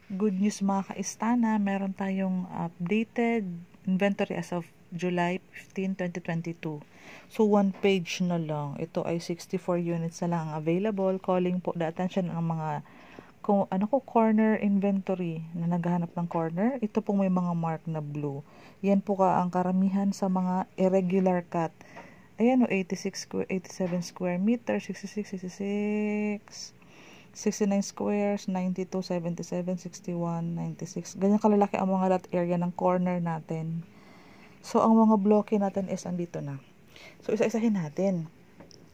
Good news mga ka-Istana, meron tayong updated inventory as of July 15, 2022. So, one page na lang. Ito ay 64 units na lang ang available. Calling po the attention ng mga corner inventory na naghahanap ng corner. Ito pong may mga mark na blue. Yan po ang karamihan sa mga irregular cut. Ayan o, 87 square meter, 66, 69 squares, 92, 77, 61, 96. Ganyan kalalaki ang mga lot area ng corner natin. So, ang mga bloke natin is andito na. So, isa-isahin natin.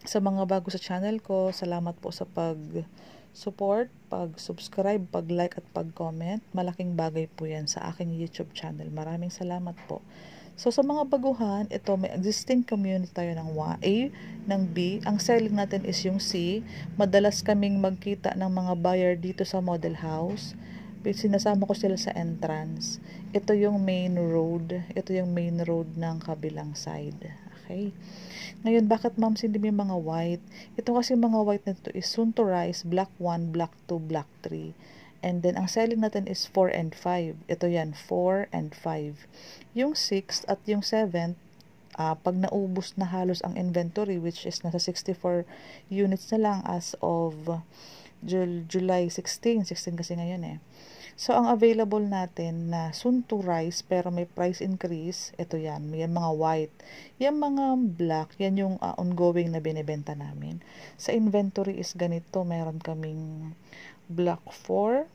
Sa mga bago sa channel ko, salamat po sa pag-support, pag-subscribe, pag-like at pag-comment. Malaking bagay po yan sa aking YouTube channel. Maraming salamat po. So, sa mga baguhan, ito may existing community tayo ng A, ng B. Ang selling natin is yung C. Madalas kaming magkita ng mga buyer dito sa model house. Sinasama ko sila sa entrance. Ito yung main road. Ito yung main road ng kabilang side. Okay. Ngayon, bakit ma'am hindi may mga white? Ito kasi mga white na ito is soon to rise, black 1, black 2, black 3. And then, ang selling natin is 4 and 5. Ito yan, 4 and 5. Yung 6 at yung 7, pag naubos na halos ang inventory, which is nasa 64 units na lang as of July 16. 16 kasi ngayon eh. So, ang available natin na soon to rise, pero may price increase, ito yan. May mga white. Yung mga black, yan yung ongoing na binibenta namin. Sa inventory is ganito. Meron kaming block 4,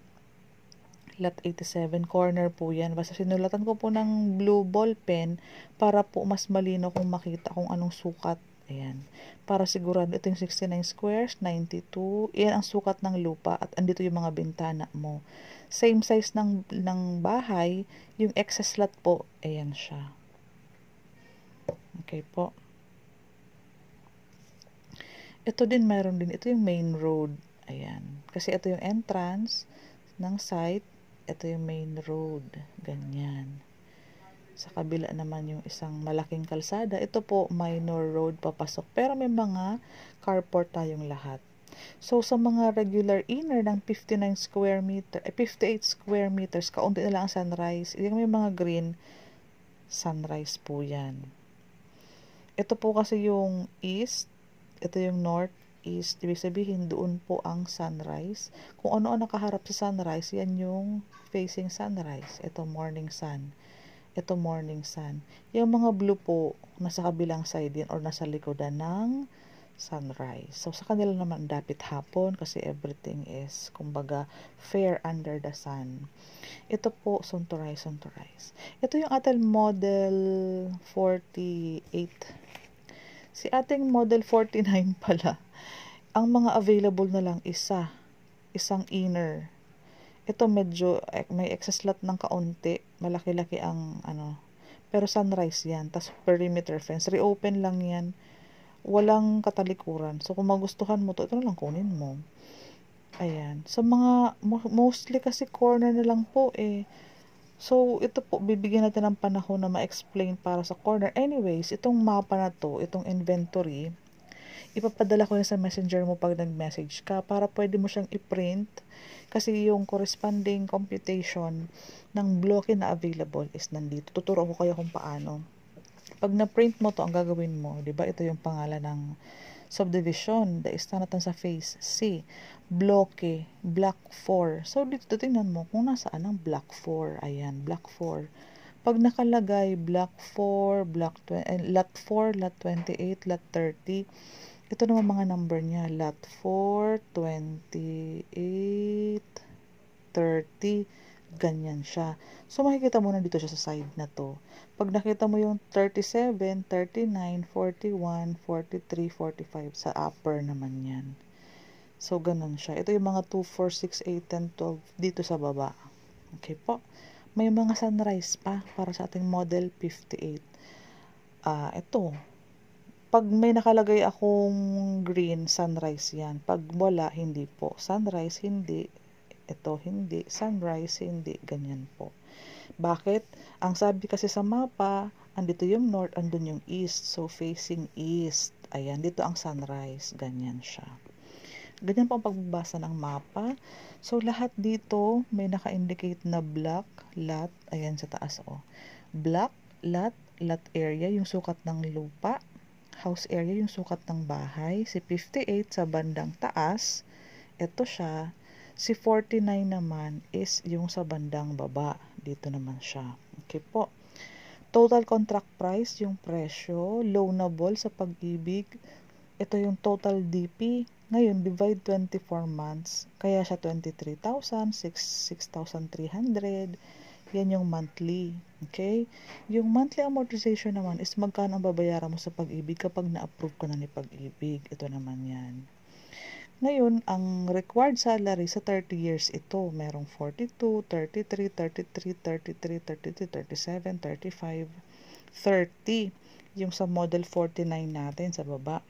lot 87, corner po yan. Basta sinulatan ko po ng blue ball pen para po mas malino kung makita kung anong sukat. Ayan. Para sigurado ito yung 69 squares, 92. Yan ang sukat ng lupa at andito yung mga bintana mo. Same size ng bahay, yung excess lot po, ayan siya. Okay po. Ito din meron din. Ito yung main road. Ayan. Kasi ito yung entrance ng site. Ito yung main road. Ganyan. Sa kabila naman yung isang malaking kalsada. Ito po, minor road papasok. Pero may mga carport tayong lahat. So, sa mga regular inner ng 59 square meter, 58 square meters, kaunti na lang ang sunrise. Yung may mga green, sunrise po yan. Ito po kasi yung east. Ito yung north, east. Ibig sabihin, doon po ang sunrise. Kung ano ang nakaharap sa sunrise, yan yung facing sunrise. Ito, morning sun. Ito, morning sun. Yung mga blue po, nasa kabilang side yan or nasa likodan ng sunrise. So, sa kanila naman dapat hapon kasi everything is, kumbaga, fair under the sun. Ito po, sun to rise, sun to rise. Ito yung ating model 48. Si ating model 49 pala, ang mga available na lang isang inner. Ito medyo may excess lot ng kaunti, malaki-laki ang pero sunrise yan, tas perimeter fence, reopen lang yan, walang katalikuran. So kung magustuhan mo to, ito na lang kunin mo. Ayan, sa mga mostly kasi corner na lang po eh. So, ito po, bibigyan natin ng panahon na ma-explain para sa corner. Anyways, itong mapa na to, itong inventory, ipapadala ko yan sa messenger mo pag nag-message ka para pwede mo siyang i-print kasi yung corresponding computation ng bloke na available is nandito. Tuturo ko kayo kung paano. Pag na-print mo to, ang gagawin mo, di ba? Ito yung pangalan ng subdivision. Daista natin sa phase C. Bloke, block 4. So, dito tingnan mo kung nasaan ang block 4. Ayan, block 4. Pag nakalagay, block 4, lot 4, lot 28, lot 30. Ito naman mga number niya. Lot 4, 28, 30. Ganyan siya. So, makikita mo na dito siya sa side na to. Pag nakita mo yung 37, 39, 41, 43, 45, sa upper naman yan. So, ganun siya. Ito yung mga 2, 4, 6, 8, 10, 12 dito sa baba. Okay po. May mga sunrise pa para sa ating model 58. Ito. Pag may nakalagay akong green, sunrise yan. Pag wala, hindi po. Sunrise, hindi. Ito, hindi. Sunrise, hindi. Ganyan po. Bakit? Ang sabi kasi sa mapa, andito yung north, andun yung east. So, facing east. Ayan, dito ang sunrise. Ganyan siya. Ganyan po ang pagbabasa ng mapa. So, lahat dito may naka-indicate na block, lot. Ayan sa taas, oh. Block, lot area, yung sukat ng lupa. House area, yung sukat ng bahay. Si 58 sa bandang taas, ito siya. Si 49 naman is yung sa bandang baba. Dito naman siya. Okay po. Total contract price, yung presyo. Loanable sa pag-ibig. Ito yung total DP. Ngayon, divide 24 months. Kaya siya 23,000, 6,300. Yan yung monthly. Okay? Yung monthly amortization naman is magkano ang babayaran mo sa pag-ibig kapag na-approve ka na ni pag-ibig. Ito naman yan. Ngayon, ang required salary sa 30 years ito, merong 42, 33, 33, 33, 33, 37, 35, 30. Yung sa model 49 natin sa baba.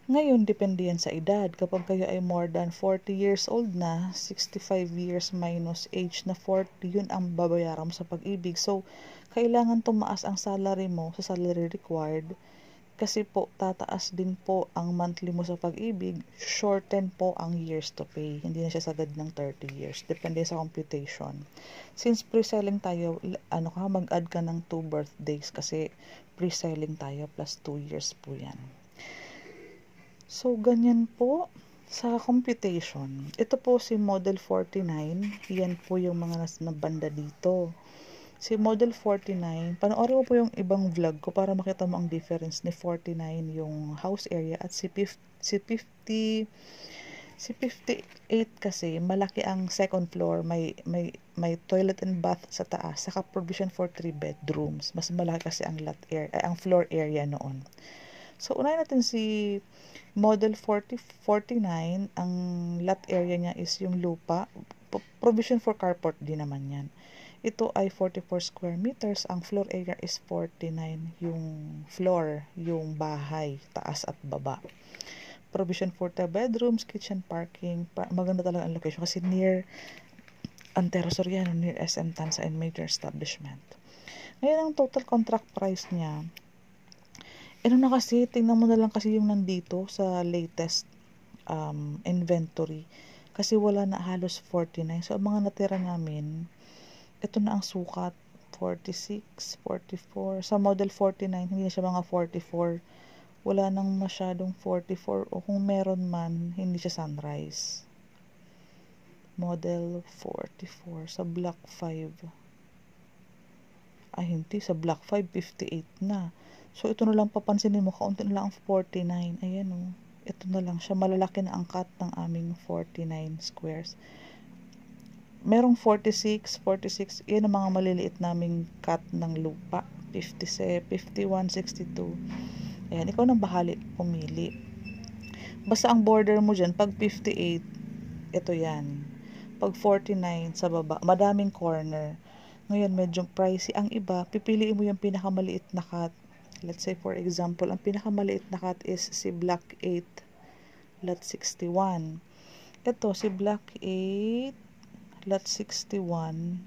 Ngayon, depende yan sa edad. Kapag kayo ay more than 40 years old na, 65 years minus age na 40, yun ang babayaran mo sa pag-ibig. So, kailangan tumaas ang salary mo sa salary required kasi po, tataas din po ang monthly mo sa pag-ibig, shorten po ang years to pay. Hindi na siya sagad ng 30 years. Depende sa computation. Since pre-selling tayo, mag-add ka ng 2 birthdays kasi pre-selling tayo plus 2 years po yan. So, ganyan po sa computation. Ito po si Model 49. Yan po yung mga nasa banda dito. Si Model 49, panoorin mo po yung ibang vlog ko para makita mo ang difference ni 49 yung house area at si 58 kasi malaki ang second floor, may toilet and bath sa taas, saka provision for 3 bedrooms. Mas malaki kasi ang ang floor area noon. So, unahin natin si Model 49, ang lot area niya is yung lupa. Provision for carport din naman yan. Ito ay 44 square meters. Ang floor area is 49. Yung floor, yung bahay, taas at baba. Provision for 2 bedrooms, kitchen, parking. Maganda talaga ang location kasi near Antero Soriano, near SM Tansa and major establishment. Ngayon, ang total contract price niya, na kasi, tingnan mo na lang kasi yung nandito sa latest inventory. Kasi wala na halos 49. So, ang mga natira namin, ito na ang sukat. 46, 44. Sa model 49, hindi na siya mga 44. Wala nang masyadong 44. O kung meron man, hindi siya sunrise. Model 44. Sa block 5. Ay, hindi. Sa block 5, 58 na. So, ito na lang papansinin mo, kaunti na lang ang 49. Ayan o. Ito na lang siya. Malalaki na ang cut ng aming 49 squares. Merong 46. Yan ang mga maliliit naming cut ng lupa. 50, 51, 62. Ayan, ikaw nang bahali pumili. Basta ang border mo dyan, pag 58, ito yan. Pag 49, sa baba, madaming corner. Ngayon, medyo pricey. Ang iba, pipiliin mo yung pinakamaliit na cut. Let's say, for example, ang pinakamaliit na cut is si Block 8, lot 61. Ito, si Block 8, lot 61.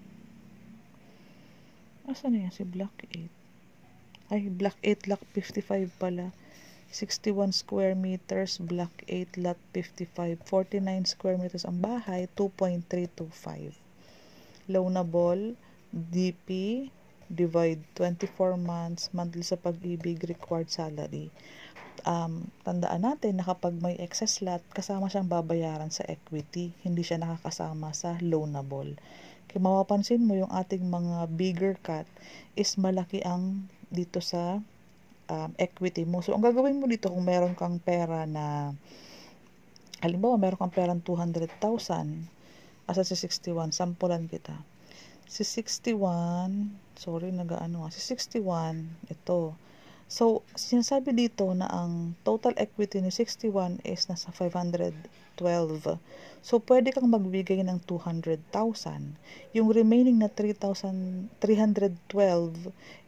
Asan na yan si Block 8? Ay, Block 8, lot 55 pala. 61 square meters, Block 8, lot 55. 49 square meters ang bahay, 2.325. Loanable, DP, divide 24 months, monthly sa pag-ibig, required salary. Tandaan natin na kapag may excess lot, kasama siyang babayaran sa equity. Hindi siya nakakasama sa loanable. Kaya mapapansin mo yung ating mga bigger cut is malaki ang dito sa equity mo. So, ang gagawin mo dito kung meron kang pera na halimbawa, meron kang perang 200,000 asa si 61, sampulan kita. Si 61, si 61, ito. So, sinasabi dito na ang total equity ni 61 is nasa 512. So, pwede kang magbigay ng 200,000. Yung remaining na 312,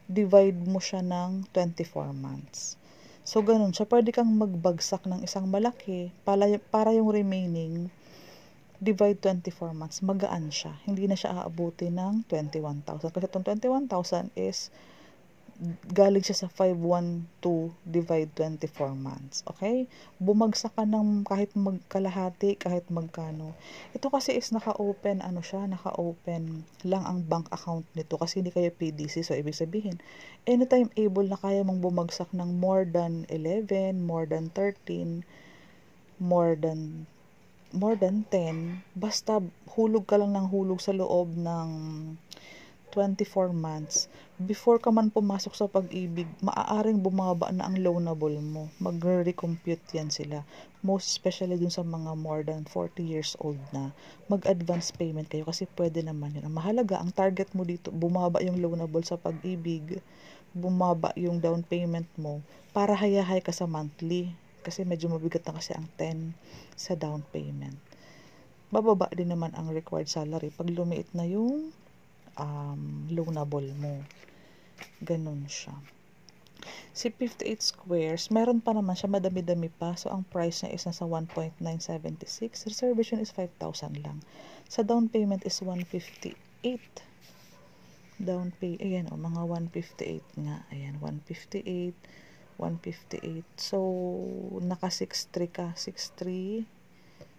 divide mo siya ng 24 months. So, ganun siya. Pwede kang magbagsak ng isang malaki para yung remaining divide 24 months, magaan siya. Hindi na siya aabuti ng 21,000. Kasi itong 21,000 is galing siya sa 512 divide 24 months. Okay? Bumagsak ka ng kahit magkalahati, kahit magkano. Ito kasi is naka-open, naka-open lang ang bank account nito kasi hindi kayo PDC. So, ibig sabihin, anytime able na kaya mong bumagsak ng more than 11, more than 13, more than 10, basta hulog ka lang ng hulog sa loob ng 24 months, before ka man pumasok sa pag-ibig, maaaring bumaba na ang loanable mo. Magre-recompute yan sila. Most especially dun sa mga more than 40 years old na. Mag-advance payment kayo kasi pwede naman yun. Ang mahalaga, ang target mo dito, bumaba yung loanable sa pag-ibig, bumaba yung down payment mo, para hayahay ka sa monthly. Kasi medyo mabigat na kasi ang 10 sa down payment. Bababa din naman ang required salary pag lumiit na yung loanable mo. Ganun siya. Si 58 squares, meron pa naman siya, madami-dami pa. So, ang price niya is nasa 1.976. Reservation is 5,000 lang. Sa down payment is 158. Ayan, mga 158 nga. Ayan, 158, 158. So, naka 6.3 ka. 6.3,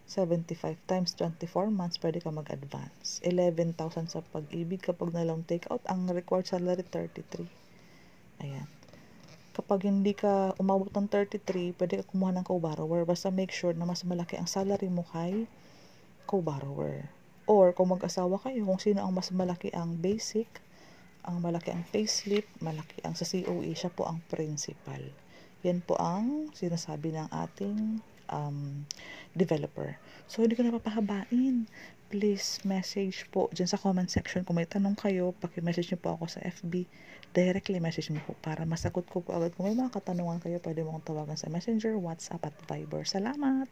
75 times 24 months, pwede ka mag-advance. 11,000 sa pag-ibig. Kapag na-loan take-out, ang required salary 33. Ayan. Kapag hindi ka umabot ng 33, pwede ka kumuha ng co-borrower. Basta make sure na mas malaki ang salary mo kay co-borrower. Or kung mag-asawa kayo, kung sino ang mas malaki ang basic, ang malaki ang payslip, malaki ang sa COE, siya po ang principal. Yan po ang sinasabi ng ating developer. So, hindi ko napapahabain. Please message po dyan sa comment section. Kung may tanong kayo, paki-message nyo po ako sa FB. Directly message mo po para masagot ko po agad. Kung may mga katanungan kayo, pwede mo akong tawagan sa Messenger, WhatsApp at Viber. Salamat!